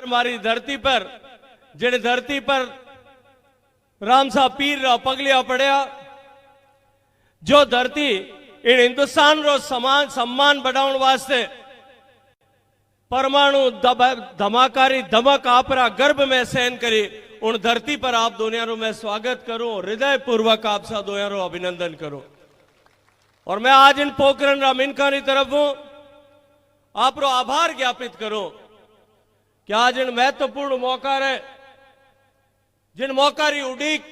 हमारी धरती पर जिन धरती पर राम साहब पीर रा पगलिया पड़या, जो धरती इन हिंदुस्तान रो समान सम्मान बढ़ाने वास्ते परमाणु धमाकारी धमक आपरा गर्भ में सहन करी, उन धरती पर आप दुनिया रो मैं स्वागत करूं, हृदय पूर्वक आप सा दुनिया रो अभिनंदन करूं। और मैं आज इन पोखरण रा मिनका की तरफ हूं आप रो आभार ज्ञापित करूं कि आज इन महत्वपूर्ण मौका रे जिन मौका री उड़ीक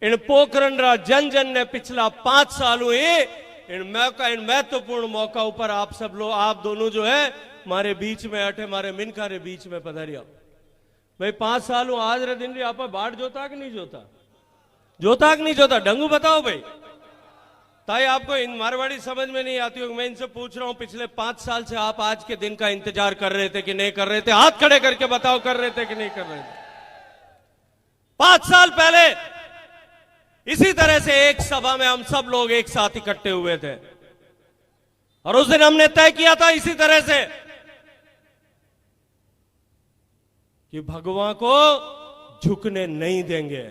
इन पोखरण रा जन जन ने पिछला 5 साल हुए इन महत्वपूर्ण मौका ऊपर आप सब लोग आप दोनों जो है हमारे बीच में अठे हमारे मिनका रे बीच में पधारिया। भाई 5 साल हूं आज रे दिन री आप बाट जोता कि नहीं जोता, जोता कि नहीं जोता, ढंगू बताओ भाई। ताई आपको इन मारवाड़ी समझ में नहीं आती होगी, मैं इनसे पूछ रहा हूं पिछले 5 साल से आप आज के दिन का इंतजार कर रहे थे कि नहीं कर रहे थे? हाथ खड़े करके बताओ कर रहे थे कि नहीं कर रहे थे? 5 साल पहले इसी तरह से एक सभा में हम सब लोग एक साथ इकट्ठे हुए थे और उस दिन हमने तय किया था इसी तरह से कि भगवान को झुकने नहीं देंगे,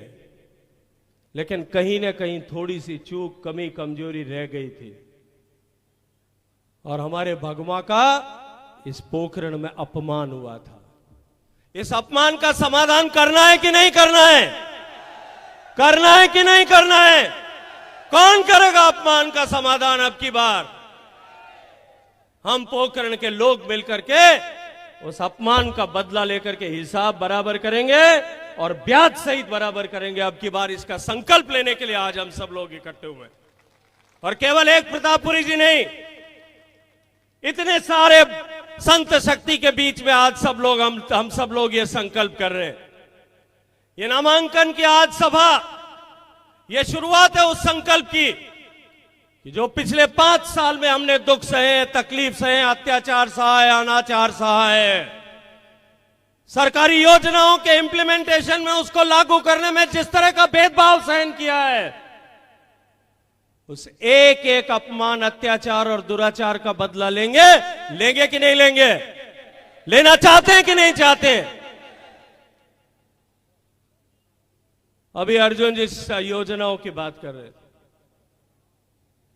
लेकिन कहीं ना कहीं थोड़ी सी चूक कमी कमजोरी रह गई थी और हमारे भगवान का इस पोखरण में अपमान हुआ था। इस अपमान का समाधान करना है कि नहीं करना है? करना है कि नहीं करना है? कौन करेगा अपमान का समाधान? अब की बार हम पोखरण के लोग मिलकर के उस अपमान का बदला लेकर के हिसाब बराबर करेंगे और ब्याज सहित बराबर करेंगे। अब की बार इसका संकल्प लेने के लिए आज हम सब लोग इकट्ठे हुए और केवल एक प्रतापपुरी जी नहीं, इतने सारे संत शक्ति के बीच में आज सब लोग हम सब लोग ये संकल्प कर रहे हैं। ये नामांकन की आज सभा ये शुरुआत है उस संकल्प की कि जो पिछले 5 साल में हमने दुख सहे, तकलीफ सहे, अत्याचार सहा है, अनाचार सहा है, सरकारी योजनाओं के इंप्लीमेंटेशन में उसको लागू करने में जिस तरह का भेदभाव सहन किया है, उस एक एक अपमान, अत्याचार और दुराचार का बदला लेंगे। लेंगे कि नहीं लेंगे? लेना चाहते हैं कि नहीं चाहते? अभी अर्जुन जी योजनाओं की बात कर रहे थे,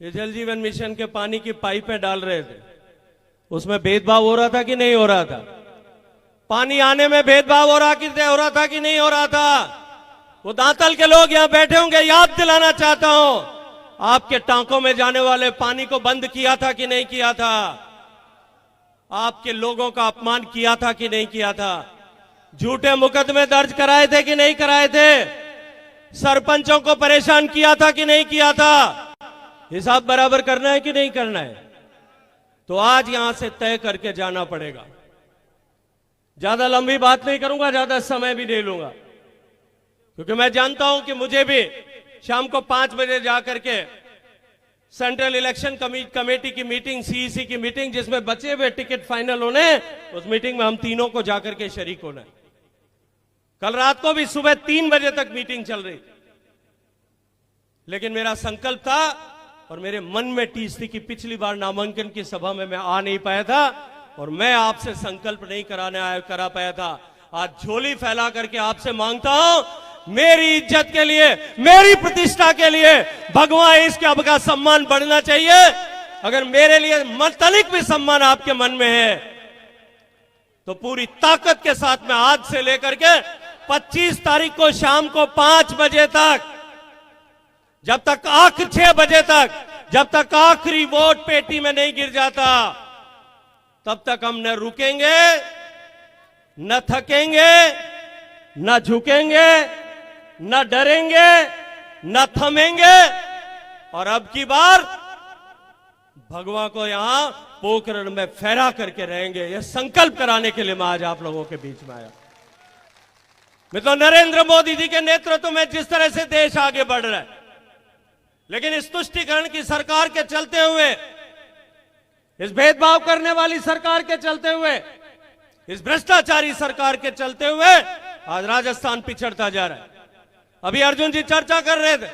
ये जल जीवन मिशन के पानी की पाइपें डाल रहे थे, उसमें भेदभाव हो रहा था कि नहीं हो रहा था? पानी आने में भेदभाव हो रहा था कि नहीं हो रहा था? वो दांतल के लोग यहां बैठे होंगे, याद दिलाना चाहता हूं, आपके टांकों में जाने वाले पानी को बंद किया था कि नहीं किया था? आपके लोगों का अपमान किया था कि नहीं किया था? झूठे मुकदमे दर्ज कराए थे कि नहीं कराए थे? सरपंचों को परेशान किया था कि नहीं किया था? हिसाब बराबर करना है कि नहीं करना है? तो आज यहां से तय करके जाना पड़ेगा। ज्यादा लंबी बात नहीं करूंगा, ज्यादा समय भी नहीं लूंगा, क्योंकि मैं जानता हूं कि मुझे भी शाम को 5 बजे जाकर के सेंट्रल इलेक्शन कमेटी की मीटिंग, सीईसी की मीटिंग, जिसमें बचे हुए टिकट फाइनल होने, उस मीटिंग में हम तीनों को जाकर के शरीक होना है। कल रात को भी सुबह 3 बजे तक मीटिंग चल रही थी, लेकिन मेरा संकल्प था और मेरे मन में टीस थी कि पिछली बार नामांकन की सभा में मैं आ नहीं पाया था और मैं आपसे संकल्प नहीं करा पाया था। आज झोली फैला करके आपसे मांगता हूं, मेरी इज्जत के लिए, मेरी प्रतिष्ठा के लिए भगवान इसके अब का सम्मान बढ़ना चाहिए। अगर मेरे लिए मतलिक भी सम्मान आपके मन में है तो पूरी ताकत के साथ में आज से लेकर के 25 तारीख को शाम को 5 बजे तक, जब तक 6 बजे तक, जब तक आखिरी वोट पेटी में नहीं गिर जाता, तब तक हम न रुकेंगे, न थकेंगे, न झुकेंगे, न डरेंगे, न थमेंगे और अब की बार भगवान को यहां पोखरण में फहरा करके रहेंगे। यह संकल्प कराने के लिए मैं आज आप लोगों के बीच में आया। मित्रों, नरेंद्र मोदी जी के नेतृत्व में जिस तरह से देश आगे बढ़ रहा है, लेकिन इस तुष्टीकरण की सरकार के चलते हुए, इस भेदभाव करने वाली सरकार के चलते हुए, इस भ्रष्टाचारी सरकार के चलते हुए आज राजस्थान पिछड़ता जा रहा है। अभी अर्जुन जी चर्चा कर रहे थे,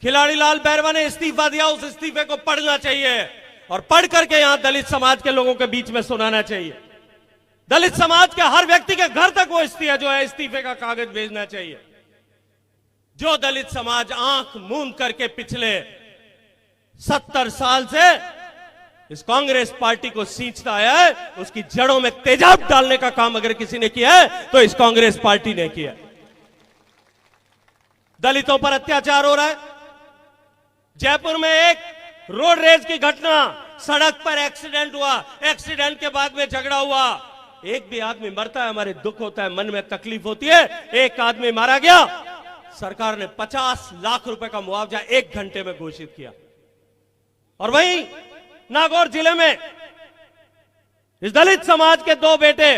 खिलाड़ी लाल बैरवा ने इस्तीफा दिया, उस इस्तीफे को पढ़ना चाहिए और पढ़ करके यहां दलित समाज के लोगों के बीच में सुनाना चाहिए। दलित समाज के हर व्यक्ति के घर तक वो इस्तीफे का कागज भेजना चाहिए। जो दलित समाज आंख मूंद करके पिछले 70 साल से इस कांग्रेस पार्टी को सींचता आया है, उसकी जड़ों में तेजाब डालने का काम अगर किसी ने किया है तो इस कांग्रेस पार्टी ने किया। दलितों पर अत्याचार हो रहा है। जयपुर में एक रोड रेज की घटना, सड़क पर एक्सीडेंट हुआ, एक्सीडेंट के बाद में झगड़ा हुआ, एक भी आदमी मरता है, हमारे दुख होता है, मन में तकलीफ होती है। एक आदमी मारा गया, सरकार ने 50 लाख रुपए का मुआवजा 1 घंटे में घोषित किया। और वहीं नागौर जिले में इस दलित समाज के 2 बेटे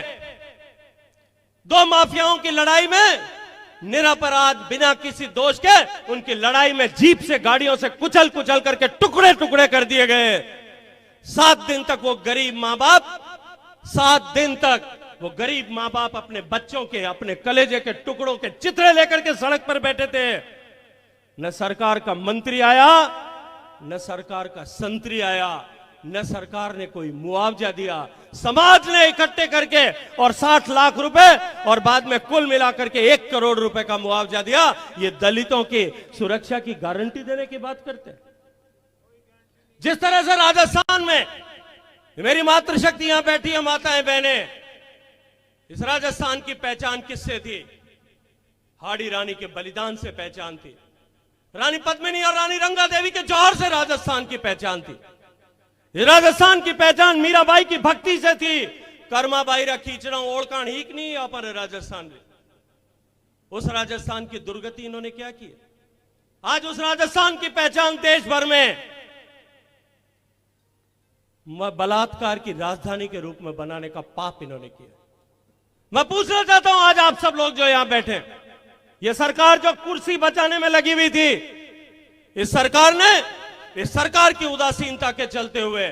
2 माफियाओं की लड़ाई में निरपराध बिना किसी दोष के उनकी लड़ाई में जीप से गाड़ियों से कुचल कुचल करके टुकड़े टुकड़े कर दिए गए। 7 दिन तक वो गरीब मां बाप 7 दिन तक वो गरीब मां बाप अपने बच्चों के, अपने कलेजे के टुकड़ों के चित्रे लेकर के सड़क पर बैठे थे। न सरकार का मंत्री आया, न सरकार का संतरी आया, न सरकार ने कोई मुआवजा दिया। समाज ने इकट्ठे करके और 60 लाख रुपए और बाद में कुल मिलाकर के 1 करोड़ रुपए का मुआवजा दिया। ये दलितों की सुरक्षा की गारंटी देने की बात करते हैं। जिस तरह से राजस्थान में मेरी मातृशक्ति यहां बैठी है, माताएं बहनें, इस राजस्थान की पहचान किससे थी? हाड़ी रानी के बलिदान से पहचान थी। रानी पद्मिनी और रानी रंगा देवी के जौहर से राजस्थान की पहचान थी। राजस्थान की पहचान मीराबाई की भक्ति से थी। कर्माबाई रा खींचना ओढ़कान हीक नहीं अपन राजस्थान में। उस राजस्थान की दुर्गति इन्होंने क्या की? आज उस राजस्थान की पहचान देश भर में बलात्कार की राजधानी के रूप में बनाने का पाप इन्होंने किया। मैं पूछना चाहता हूं आज आप सब लोग जो यहां बैठे, ये सरकार जो कुर्सी बचाने में लगी हुई थी, इस सरकार की उदासीनता के चलते हुए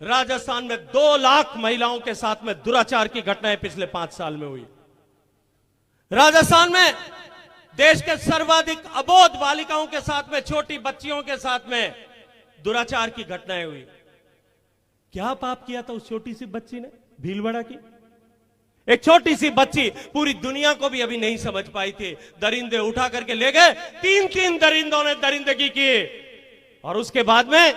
राजस्थान में 2 लाख महिलाओं के साथ में दुराचार की घटनाएं पिछले 5 साल में हुई। राजस्थान में देश के सर्वाधिक अबोध बालिकाओं के साथ में, छोटी बच्चियों के साथ में दुराचार की घटनाएं हुई। क्या पाप किया था उस छोटी सी बच्ची ने? भीलवाड़ा की एक छोटी सी बच्ची पूरी दुनिया को भी अभी नहीं समझ पाई थी। दरिंदे उठा करके ले गए, 3 दरिंदों ने दरिंदगी की और उसके बाद में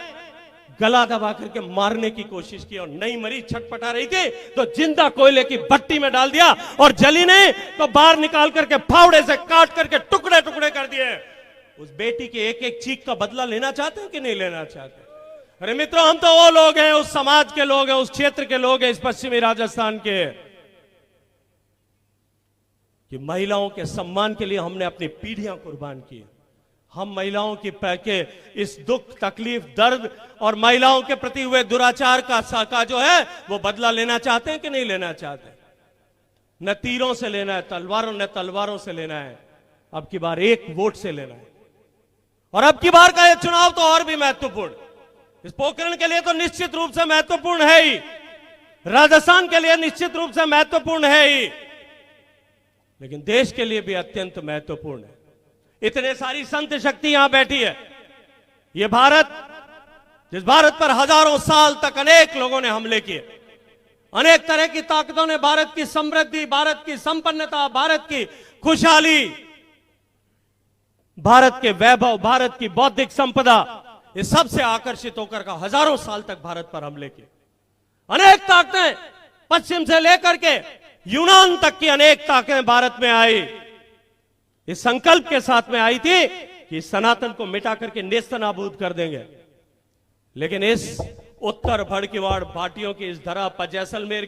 गला दबा करके मारने की कोशिश की और नहीं मरी, छटपटा रही थी तो जिंदा कोयले की भट्टी में डाल दिया और जली नहीं तो बाहर निकाल करके फावड़े से काट करके टुकड़े टुकड़े कर दिए। उस बेटी के एक एक चीख का बदला लेना चाहते हैं कि नहीं लेना चाहते? अरे मित्रों, हम तो वो लोग हैं, उस समाज के लोग हैं, उस क्षेत्र के लोग हैं, इस पश्चिमी राजस्थान के, कि महिलाओं के सम्मान के लिए हमने अपनी पीढ़ियां कुर्बान की। हम महिलाओं की के इस दुख, तकलीफ, दर्द और महिलाओं के प्रति हुए दुराचार का जो है वो बदला लेना चाहते हैं कि नहीं लेना चाहते? न तीरों से लेना है, तलवारों से लेना है, अब की बार 1 वोट से लेना है। और अब की बार का यह चुनाव तो और भी महत्वपूर्ण, इस पोखरण के लिए तो निश्चित रूप से महत्वपूर्ण है ही, राजस्थान के लिए निश्चित रूप से महत्वपूर्ण है ही, लेकिन देश के लिए भी अत्यंत महत्वपूर्ण है। इतने सारी संत शक्ति यहां बैठी है। यह भारत, जिस भारत पर हजारों साल तक अनेक लोगों ने हमले किए, अनेक तरह की ताकतों ने भारत की समृद्धि, भारत की संपन्नता, भारत की खुशहाली, भारत के वैभव, भारत की बौद्धिक संपदा, इस सबसे आकर्षित होकर का हजारों साल तक भारत पर हमले किए। अनेक ताकतें पश्चिम से लेकर के यूनान तक की अनेक ताकतें भारत में आई, इस संकल्प के साथ में आई थी कि सनातन को मिटा करके नेस्तनाबूद कर देंगे। लेकिन इस उत्तर भड़कीवाड़ भाटियों की इस धरा पर, जैसलमेर